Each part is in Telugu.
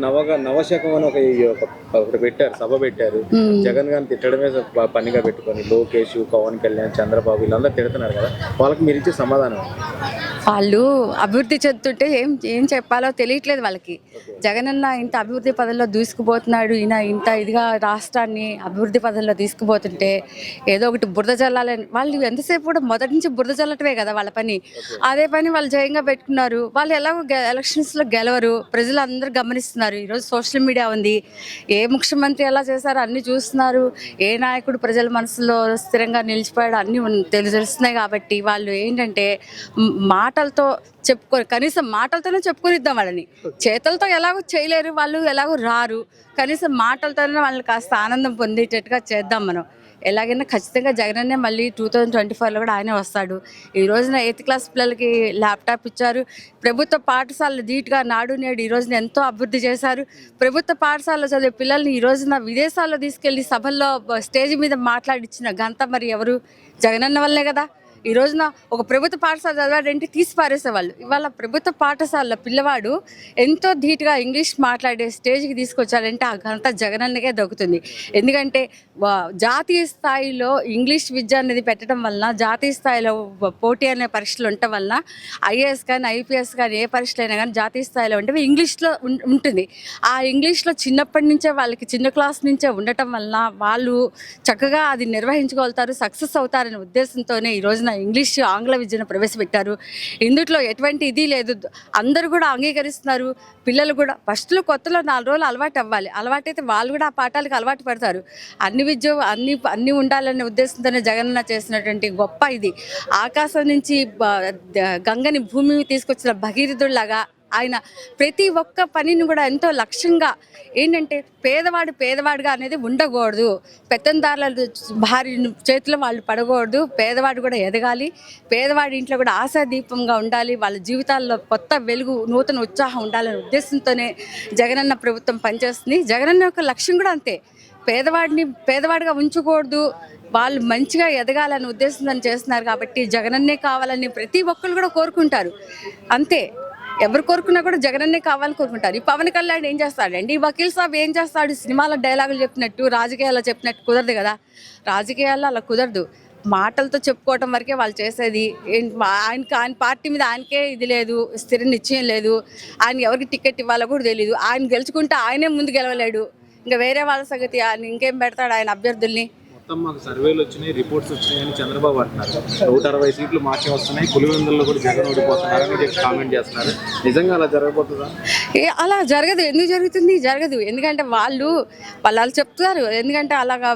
నవశకం అని ఒకటి పెట్టారు, సభ పెట్టారు. జగన్ గారిని తిట్టడమే పనిగా పెట్టుకొని లోకేష్, పవన్ కళ్యాణ్, చంద్రబాబు వీళ్ళందరూ తిడుతున్నారు కదా, వాళ్ళకి మీరు ఇచ్చే సమాధానం? వాళ్ళు అభివృద్ధి చెందుతుంటే ఏం ఏం చెప్పాలో తెలియట్లేదు వాళ్ళకి. జగనన్న ఇంత అభివృద్ధి పదంలో దూసుకుపోతున్నాడు, ఈయన ఇంత ఇదిగా రాష్ట్రాన్ని అభివృద్ధి పదంలో తీసుకుపోతుంటే ఏదో ఒకటి బురద జల్లాలని వాళ్ళు ఎంతసేపు కూడా మొదటి నుంచి బురద జల్లటమే కదా వాళ్ళ పని. అదే పని వాళ్ళు జయంగా పెట్టుకున్నారు. వాళ్ళు ఎలాగో ఎలక్షన్స్లో గెలవరు, ప్రజలు అందరూ గమనిస్తున్నారు. ఈరోజు సోషల్ మీడియా ఉంది, ఏ ముఖ్యమంత్రి ఎలా చేశారో అన్నీ చూస్తున్నారు, ఏ నాయకుడు ప్రజల మనసులో స్థిరంగా నిలిచిపోయాడో అన్నీ తెలుస్తున్నాయి. కాబట్టి వాళ్ళు ఏంటంటే మాటలతో కనీసం మాటలతోనే చెప్పుకొనిద్దాం వాళ్ళని. చేతులతో ఎలాగో చేయలేరు, వాళ్ళు ఎలాగో రారు, కనీసం మాటలతోనే వాళ్ళని కాస్త ఆనందం పొందేటట్టుగా చేద్దాం మనం. ఎలాగైనా ఖచ్చితంగా జగనన్నే మళ్ళీ 2024లో కూడా ఆయనే వస్తాడు. ఈ రోజున 8th క్లాస్ పిల్లలకి ల్యాప్టాప్ ఇచ్చారు. ప్రభుత్వ పాఠశాలలు ధీటుగా నాడు నేడు ఈ రోజున ఎంతో అభివృద్ధి చేశారు. ప్రభుత్వ పాఠశాలలో చదివే పిల్లల్ని ఈ రోజున విదేశాల్లో తీసుకెళ్లి సభల్లో స్టేజ్ మీద మాట్లాడించిన ఘనత మరి ఎవరు? జగనన్న వల్లే కదా. ఈ రోజున ఒక ప్రభుత్వ పాఠశాల చదవాడంటే తీసి పారేసేవాళ్ళు. ఇవాళ ప్రభుత్వ పాఠశాలలో పిల్లవాడు ఎంతో ధీటుగా ఇంగ్లీష్ మాట్లాడే స్టేజ్కి తీసుకొచ్చాడంటే ఆ ఘనత జగనన్నకే దక్కుతుంది. ఎందుకంటే జాతీయ స్థాయిలో ఇంగ్లీష్ విద్య అనేది పెట్టడం వలన, జాతీయ స్థాయిలో పోటీ అనే పరీక్షలు ఉండటం వలన ఐఏఎస్ కానీ ఐపీఎస్ కానీ ఏ పరీక్షలు అయినా కానీ జాతీయ స్థాయిలో ఉంటే ఇంగ్లీష్లో ఉంటుంది. ఆ ఇంగ్లీష్లో చిన్నప్పటి నుంచే వాళ్ళకి చిన్న క్లాస్ నుంచే ఉండటం వలన వాళ్ళు చక్కగా అది నిర్వహించుకోగలుగుతారు, సక్సెస్ అవుతారనే ఉద్దేశంతోనే ఈ రోజున ఇంగ్లీష్ ఆంగ్ల విద్యను ప్రవేశపెట్టారు. ఇందులో ఎటువంటి ఇది లేదు, అందరూ కూడా అంగీకరిస్తున్నారు. పిల్లలు కూడా ఫస్ట్లో కొత్తలో 4 రోజులు అలవాటు అవ్వాలి, అలవాటైతే వాళ్ళు కూడా ఆ పాఠాలకు అలవాటు పడతారు. అన్ని విద్య అన్నీ ఉండాలనే ఉద్దేశంతోనే జగనన్న చేసినటువంటి గొప్ప ఇది. ఆకాశం నుంచి గంగని భూమి తీసుకొచ్చిన భగీరథుడిలాగా ఆయన ప్రతి ఒక్క పనిని కూడా ఎంతో లక్ష్యంగా ఏంటంటే పేదవాడుగా అనేది ఉండకూడదు, పెత్తందారుల భారీ చేతిలో వాళ్ళు పడకూడదు, పేదవాడు కూడా ఎదగాలి, పేదవాడి ఇంట్లో కూడా ఆశాదీపంగా ఉండాలి, వాళ్ళ జీవితాల్లో కొత్త వెలుగు నూతన ఉత్సాహం ఉండాలనే ఉద్దేశంతోనే జగనన్న ప్రభుత్వం పనిచేస్తుంది. జగనన్న యొక్క లక్ష్యం కూడా అంతే, పేదవాడిగా ఉంచకూడదు, వాళ్ళు మంచిగా ఎదగాలనే ఉద్దేశంతో చేస్తున్నారు. కాబట్టి జగనన్నే కావాలని ప్రతి ఒక్కరు కూడా కోరుకుంటారు. అంతే, ఎవరు కోరుకున్నా కూడా జగనన్నే కావాలని కోరుకుంటారు. ఈ పవన్ కళ్యాణ్ ఏం చేస్తాడండి, ఈ వకీల్ సాబ్ ఏం చేస్తాడు, సినిమాలో డైలాగులు చెప్పినట్టు రాజకీయాల్లో చెప్పినట్టు కుదరదు కదా. రాజకీయాల్లో అలా కుదరదు, మాటలతో చెప్పుకోవటం వరకే వాళ్ళు చేసేది. ఆయన పార్టీ మీద ఆయనకే ఇది లేదు, స్థిర నిశ్చయం లేదు, ఆయన ఎవరికి టికెట్ ఇవ్వాలో కూడా తెలియదు. ఆయన గెలుచుకుంటే ఆయనే ముందు గెలవలేడు, ఇంకా వేరే వాళ్ళ సంగతి ఆయన ఇంకేం పెడతాడు ఆయన అభ్యర్థుల్ని. మొత్తం మాకు సర్వేలు వచ్చినాయి, రిపోర్ట్స్ వచ్చినాయి అని చంద్రబాబు అంటున్నారు. 160 సీట్లు మాకే వస్తున్నాయి, పులివెందుల్లో కూడా జగన్ ఓడిపోతున్నారని చెప్పి కామెంట్ చేస్తున్నారు. నిజంగా అలా జరగబోతుందా? అలా జరగదు. ఎందుకు జరుగుతుంది? జరగదు. ఎందుకంటే వాళ్ళు చెప్తారు, ఎందుకంటే అలాగా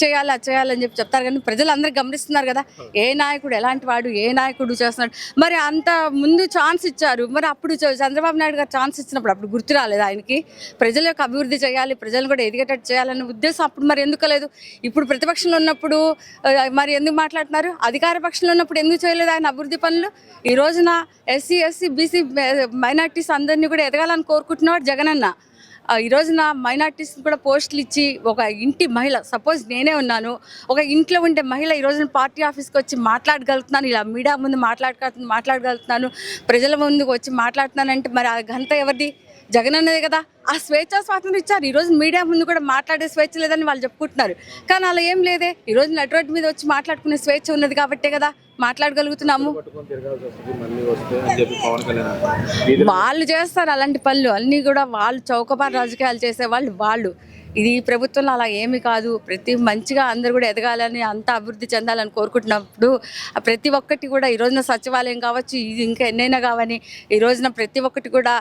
చేయాలి అది చేయాలని చెప్తారు. కానీ ప్రజలు అందరూ గమనిస్తున్నారు కదా, ఏ నాయకుడు ఎలాంటి వాడు, ఏ నాయకుడు చేస్తున్నాడు. మరి అంత ముందు ఛాన్స్ ఇచ్చారు, మరి అప్పుడు చంద్రబాబు నాయుడు గారు ఛాన్స్ ఇచ్చినప్పుడు అప్పుడు గుర్తు రాలేదు ఆయనకి? ప్రజల యొక్క అభివృద్ధి చేయాలి, ప్రజలు కూడా ఎదిగేటట్టు చేయాలనే ఉద్దేశం అప్పుడు మరి ఎందుకు లేదు? ఇప్పుడు ప్రతిపక్షంలో ఉన్నప్పుడు మరి ఎందుకు మాట్లాడుతున్నారు? అధికార పక్షంలో ఉన్నప్పుడు ఎందుకు చేయలేదు ఆయన అభివృద్ధి పనులు? ఈ రోజున ఎస్సీ బీసీ మైనార్టీస్ అందరినీ కూడా ఎదగాలని కోరుకుంటున్నవాడు జగనన్న. ఈ రోజున మైనార్టీస్కి కూడా పోస్టులు ఇచ్చి ఒక ఇంటి మహిళ, సపోజ్ నేనే ఉన్నాను, ఒక ఇంట్లో ఉండే మహిళ ఈ రోజున పార్టీ ఆఫీస్కి వచ్చి మాట్లాడగలుగుతున్నాను, ఇలా మీడియా ముందు మాట్లాడగలుగుతున్నాను, ప్రజల ముందుకు వచ్చి మాట్లాడుతున్నానంటే మరి ఆ ఘనత ఎవరిది? జగనన్నదే కదా. ఆ స్వాతంత్రం ఇచ్చారు. ఈరోజు మీడియా ముందు కూడా మాట్లాడే స్వేచ్ఛ లేదని వాళ్ళు చెప్పుకుంటున్నారు. కానీ అలా ఏం లేదే. ఈరోజు నడి రోడ్డు మీద వచ్చి మాట్లాడుకునే స్వేచ్ఛ ఉన్నది కాబట్టే కదా మాట్లాడగలుగుతున్నాము. వాళ్ళు చేస్తారు అలాంటి పనులు అన్నీ కూడా, వాళ్ళు చౌకబారు రాజకీయాలు చేసేవాళ్ళు. ఇది ప్రభుత్వంలో అలా ఏమీ కాదు. ప్రతి మంచిగా అందరూ కూడా ఎదగాలని, అంతా అభివృద్ధి చెందాలని కోరుకుంటున్నప్పుడు ప్రతి ఒక్కటి కూడా ఈ రోజున సచివాలయం కావచ్చు, ఇది ఇంకా ఎన్నైనా కావని ఈ రోజున ప్రతి ఒక్కటి కూడా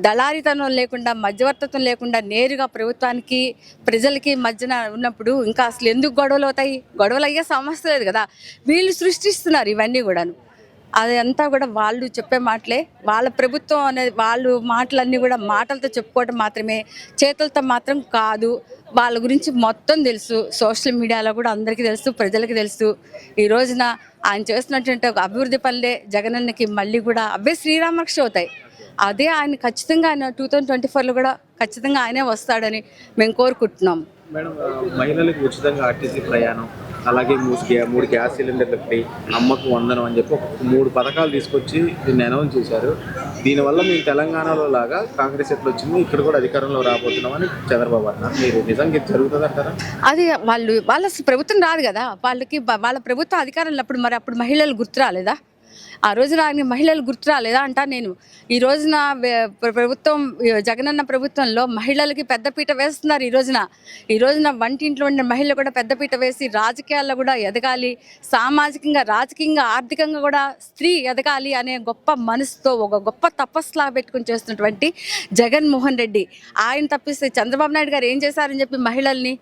దళారీతనం లేకుండా, మధ్యవర్తిత్వం లేకుండా నేరుగా ప్రభుత్వానికి ప్రజలకి మధ్యన ఉన్నప్పుడు ఇంకా అసలు ఎందుకు గొడవలు అవుతాయి? గొడవలు అయ్యే సమస్య లేదు కదా. వీళ్ళు సృష్టిస్తున్నారు ఇవన్నీ కూడాను. అదంతా కూడా వాళ్ళు చెప్పే మాటలే. వాళ్ళ ప్రభుత్వం అనేది వాళ్ళు మాటలన్నీ కూడా మాటలతో చెప్పుకోవడం మాత్రమే, చేతులతో మాత్రం కాదు. వాళ్ళ గురించి మొత్తం తెలుసు, సోషల్ మీడియాలో కూడా అందరికీ తెలుసు, ప్రజలకి తెలుసు. ఈ రోజున ఆయన చేస్తున్నటువంటి ఒక అభివృద్ధి పనులే జగనన్నకి మళ్ళీ కూడా అవే శ్రీరామరక్ష అవుతాయి. అదే ఆయన ఖచ్చితంగా ఆయన 2024లో కూడా ఖచ్చితంగా ఆయనే వస్తాడని మేము కోరుకుంటున్నాం. మేడం, మహిళలకు ఉచితంగా ఆర్టీసీ ప్రయాణం అలాగే మూడు గ్యాస్ సిలిండర్లు ఒకటి, అమ్మకు వందనం అని చెప్పి ఒక 3 పథకాలు తీసుకొచ్చి దీన్ని అనౌన్స్ చేశారు. దీనివల్ల మేము తెలంగాణలో లాగా కాంగ్రెస్ ఎట్లా వచ్చింది ఇక్కడ కూడా అధికారంలో రాబోతున్నామని చంద్రబాబు అన్నారు. మీరు నిజంగా ఇది జరుగుతుంది అంటారా? అది వాళ్ళ ప్రభుత్వం రాదు కదా, వాళ్ళకి వాళ్ళ ప్రభుత్వం అధికారంలో అప్పుడు మహిళలు గుర్తు రాలేదా? ఆ రోజున మహిళలు గుర్తు రాలేదా అంటా నేను. ఈ రోజున ప్రభుత్వం, జగనన్న ప్రభుత్వంలో మహిళలకి పెద్దపీట వేస్తున్నారు. ఈ రోజున వంటింట్లో ఉండే మహిళలు కూడా పెద్దపీట వేసి రాజకీయాల్లో కూడా ఎదగాలి, సామాజికంగా, రాజకీయంగా, ఆర్థికంగా కూడా స్త్రీ ఎదగాలి అనే గొప్ప మనసుతో ఒక గొప్ప తపస్సులా పెట్టుకుని చేస్తున్నటువంటి జగన్మోహన్ రెడ్డి. ఆయన తప్పిస్తే చంద్రబాబు నాయుడు గారు ఏం చేశారని చెప్పి మహిళల్ని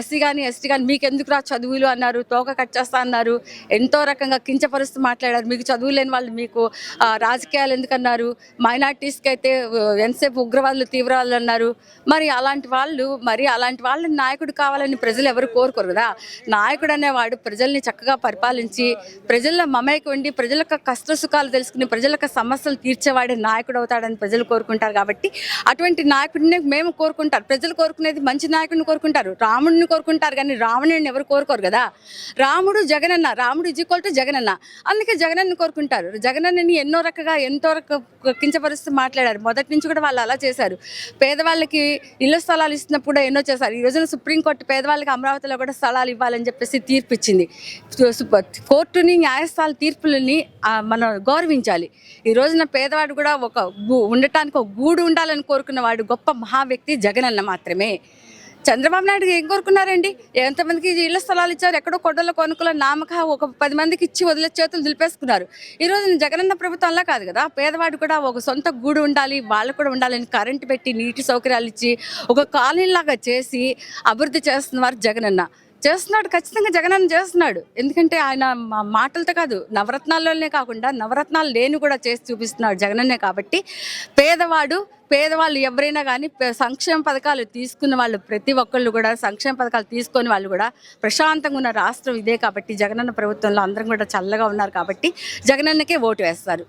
ఎస్సీ కానీ ఎస్టీ కానీ మీకెందుకు రా చదువులు అన్నారు, తోక కట్ చేస్తా అన్నారు, ఎంతో రకంగా కించపరుస్తూ మాట్లాడారు. మీకు చదువు లేని వాళ్ళు మీకు రాజకీయాలు ఎందుకన్నారు, మైనార్టీస్కి అయితే ఎంతసేపు ఉగ్రవాదులు తీవ్రవాదులు అన్నారు. మరి అలాంటి వాళ్ళని నాయకుడు కావాలని ప్రజలు ఎవరు కోరుకోరు కదా. నాయకుడు అనేవాడు ప్రజల్ని చక్కగా పరిపాలించి ప్రజల్లో మమేకం ఉండి ప్రజలకు కష్ట సుఖాలు తెలుసుకుని ప్రజలకు సమస్యలు తీర్చేవాడే నాయకుడు అవుతాడని ప్రజలు కోరుకుంటారు. కాబట్టి అటువంటి నాయకుడిని మేము కోరుకుంటారు. ప్రజలు కోరుకునేది మంచి నాయకుడిని కోరుకుంటారు, రాముడిని కోరుకుంటారు, కానీ రావణుడిని ఎవరు కోరుకోరు కదా. రాముడు జగనన్న, రాముడు = జగనన్న, అందుకే జగనన్న కోరుకుంటారు. జగనన్నని ఎంతో రకంగా కించపరుస్తూ మాట్లాడారు. మొదటి నుంచి కూడా వాళ్ళు అలా చేశారు. పేదవాళ్ళకి ఇళ్ల స్థలాలు ఇస్తున్నప్పుడు కూడా ఎన్నో చేశారు. ఈ రోజున సుప్రీంకోర్టు పేదవాళ్ళకి అమరావతిలో కూడా స్థలాలు ఇవ్వాలని చెప్పేసి తీర్పు ఇచ్చింది. కోర్టుని, న్యాయస్థానాల తీర్పులని మనం గౌరవించాలి. ఈ రోజున పేదవాడు కూడా ఉండటానికి ఒక గూడు ఉండాలని కోరుకున్న వాడు గొప్ప మహా వ్యక్తి జగనన్న మాత్రమే. చంద్రబాబు నాయుడు ఏం కోరుకున్నారండి? ఎంతమందికి ఇళ్ల స్థలాలు ఇచ్చారు, ఎక్కడో కొండల కొనుక్కుల నామక ఒక 10 మందికి ఇచ్చి వదిలే చేతులు దులిపేసుకున్నారు. ఈరోజు జగనన్న ప్రభుత్వంలా కాదు కదా. పేదవాడు కూడా ఒక సొంత గూడు ఉండాలి, వాళ్ళు కూడా ఉండాలని కరెంటు పెట్టి నీటి సౌకర్యాలు ఇచ్చి ఒక కాలనీలాగా చేసి అభివృద్ధి చేస్తున్నవారు జగనన్న. చేస్తున్నాడు, ఖచ్చితంగా జగనన్న చేస్తున్నాడు. ఎందుకంటే ఆయన మాటలతో కాదు, నవరత్నాల్లోనే కాకుండా నవరత్నాలు లేని కూడా చేసి చూపిస్తున్నాడు జగనన్నే. కాబట్టి పేదవాళ్ళు ఎవరైనా కానీ సంక్షేమ పథకాలు తీసుకున్న వాళ్ళు ప్రతి ఒక్కళ్ళు కూడా, సంక్షేమ పథకాలు తీసుకొని వాళ్ళు కూడా ప్రశాంతంగా ఉన్న రాష్ట్రం ఇదే. కాబట్టి జగనన్న ప్రభుత్వంలో అందరం కూడా చల్లగా ఉన్నారు కాబట్టి జగనన్నకే ఓటు వేస్తారు.